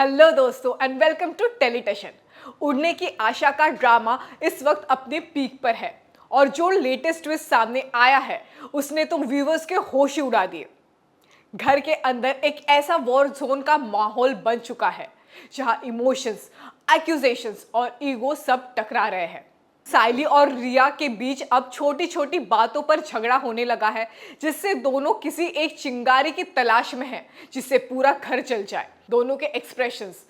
Hello दोस्तों and welcome to टेलीटशन। उड़ने की आशा का ड्रामा इस वक्त अपने पीक पर है और जो लेटेस्ट ट्विस्ट सामने आया है उसने तो व्यूवर्स के होश ही उड़ा दिए। घर के अंदर एक ऐसा वॉर जोन का माहौल बन चुका है जहां इमोशंस, एक्यूजेशंस और ईगो सब टकरा रहे हैं। साइली और रिया के बीच अब छोटी छोटी बातों पर झगड़ा होने लगा है, जिससे दोनों किसी एक चिंगारी की तलाश में हैं जिससे पूरा घर जल जाए। दोनों के एक्सप्रेशंस,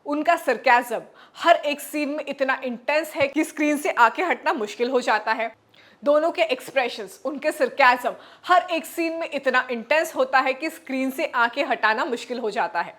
उनका सरकाज़म हर एक सीन में इतना इंटेंस है कि स्क्रीन से आंखें हटना मुश्किल हो जाता है। दोनों के एक्सप्रेशंस, उनके सरकाज़म हर एक सीन में इतना इंटेंस होता है कि स्क्रीन से आंखें हटाना मुश्किल हो जाता है।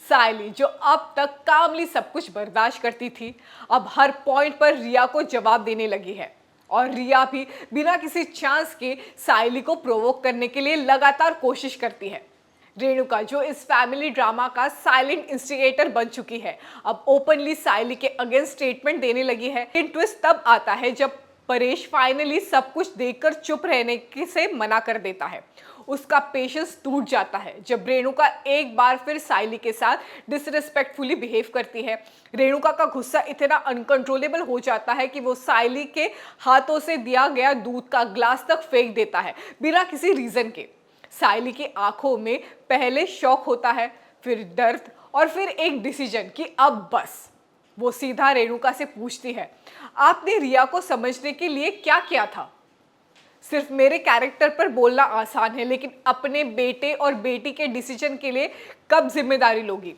साइली जो अब तक कामली सब कुछ बर्दाश्त करती थी, अब हर पॉइंट पर रिया को जवाब देने लगी है और रिया भी बिना किसी चांस के साइली को प्रोवोक करने के लिए लगातार कोशिश करती है। रेणुका जो इस फैमिली ड्रामा का साइलेंट इंस्टिगेटर बन चुकी है, अब ओपनली साइली के अगेंस्ट स्टेटमेंट देने लगी है। इन ट्विस्ट तब आता है जब परेश फाइनली सब कुछ देखकर चुप रहने से मना कर देता है। उसका पेशेंस टूट जाता है जब रेणुका एक बार फिर साइली के साथ डिसरिस्पेक्टफुली बिहेव करती है। रेणुका का गुस्सा इतना अनकंट्रोलेबल हो जाता है कि वो साइली के हाथों से दिया गया दूध का ग्लास तक फेंक देता है बिना किसी रीजन के। साइली की आंखों में पहले शॉक होता है, फिर दर्द और फिर एक डिसीजन कि अब बस। वो सीधा रेणुका से पूछती है, आपने रिया को समझने के लिए क्या किया था? सिर्फ मेरे कैरेक्टर पर बोलना आसान है, लेकिन अपने बेटे और बेटी के डिसीजन के लिए कब जिम्मेदारी लोगी?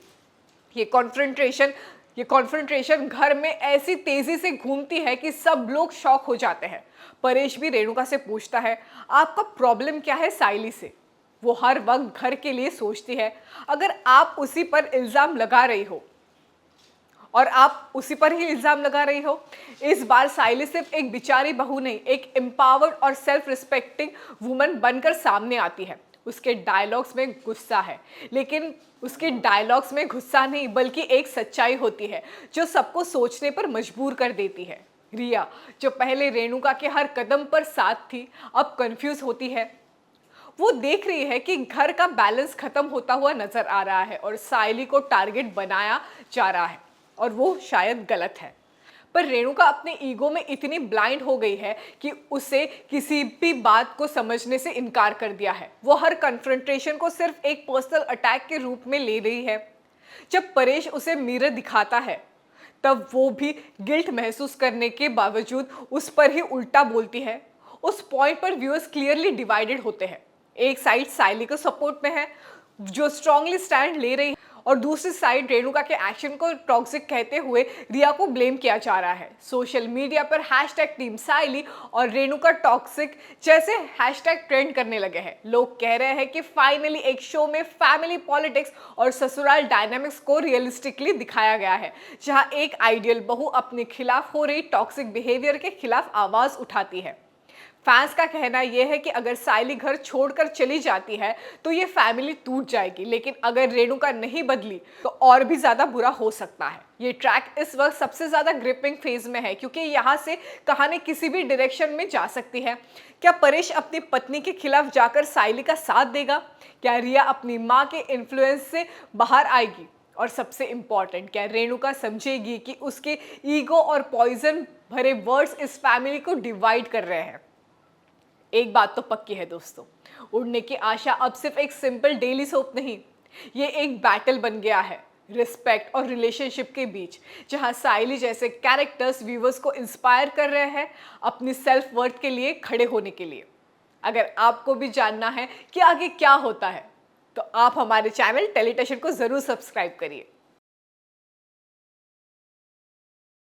ये कॉन्फ्रंट्रेशन घर में ऐसी तेजी से घूमती है कि सब लोग शॉक हो जाते हैं। परेश भी रेणुका से पूछता है, आपका प्रॉब्लम क्या है साइली से? वो हर वक्त घर के लिए सोचती है। अगर आप उसी पर इल्ज़ाम लगा रही हो और आप उसी पर ही इल्ज़ाम लगा रही हो। इस बार साइली सिर्फ एक बेचारी बहू नहीं, एक एम्पावर्ड और सेल्फ रिस्पेक्टिंग वुमन बनकर सामने आती है। उसके डायलॉग्स में गुस्सा है, लेकिन उसके डायलॉग्स में गुस्सा नहीं बल्कि एक सच्चाई होती है जो सबको सोचने पर मजबूर कर देती है। रिया जो पहले रेणुका के हर कदम पर साथ थी, अब कंफ्यूज होती है। वो देख रही है कि घर का बैलेंस खत्म होता हुआ नजर आ रहा है और साइली को टारगेट बनाया जा रहा है और वो शायद गलत है। पर रेणुका अपने ईगो में इतनी ब्लाइंड हो गई है कि उसे किसी भी बात को समझने से इनकार कर दिया है। वो हर कन्फ्रंटेशन को सिर्फ एक पर्सनल अटैक के रूप में ले रही है। जब परेश उसे मिरर दिखाता है तब वो भी गिल्ट महसूस करने के बावजूद उस पर ही उल्टा बोलती है। उस पॉइंट पर व्यूअर्स क्लियरली डिवाइडेड होते हैं। एक साइड साइली को सपोर्ट में है जो स्ट्रांगली स्टैंड ले रही है और दूसरी साइड रेणुका के एक्शन को टॉक्सिक कहते हुए रिया को ब्लेम किया जा रहा है। सोशल मीडिया पर हैशटैग टीम साइली और रेणुका टॉक्सिक जैसे हैशटैग ट्रेंड करने लगे हैं। लोग कह रहे हैं कि फाइनली एक शो में फैमिली पॉलिटिक्स और ससुराल डायनामिक्स को रियलिस्टिकली दिखाया गया है, जहां एक आइडियल बहू अपने खिलाफ हो रही टॉक्सिक बिहेवियर के खिलाफ आवाज उठाती है। फैंस का कहना यह है कि अगर साइली घर छोड़कर चली जाती है तो ये फैमिली टूट जाएगी, लेकिन अगर रेणुका नहीं बदली तो और भी ज्यादा बुरा हो सकता है। ये ट्रैक इस वक्त सबसे ज्यादा ग्रिपिंग फेज में है क्योंकि यहाँ से कहानी किसी भी डायरेक्शन में जा सकती है। क्या परेश अपनी पत्नी के खिलाफ जाकर साइली का साथ देगा? क्या रिया अपनी माँ के इन्फ्लुएंस से बाहर आएगी? और सबसे इंपॉर्टेंट, क्या रेणुका समझेगी कि उसके ईगो और पॉइजन भरे वर्ड्स इस फैमिली को डिवाइड कर रहे हैं? एक बात तो पक्की है दोस्तों, उड़ने की आशा अब सिर्फ एक सिंपल डेली सोप नहीं, ये एक बैटल बन गया है रिस्पेक्ट और रिलेशनशिप के बीच, जहां साइली जैसे कैरेक्टर्स व्यूवर्स को इंस्पायर कर रहे हैं अपनी सेल्फ वर्थ के लिए खड़े होने के लिए। अगर आपको भी जानना है कि आगे क्या होता है तो आप हमारे चैनल टेलीटशन को ज़रूर सब्सक्राइब करिए।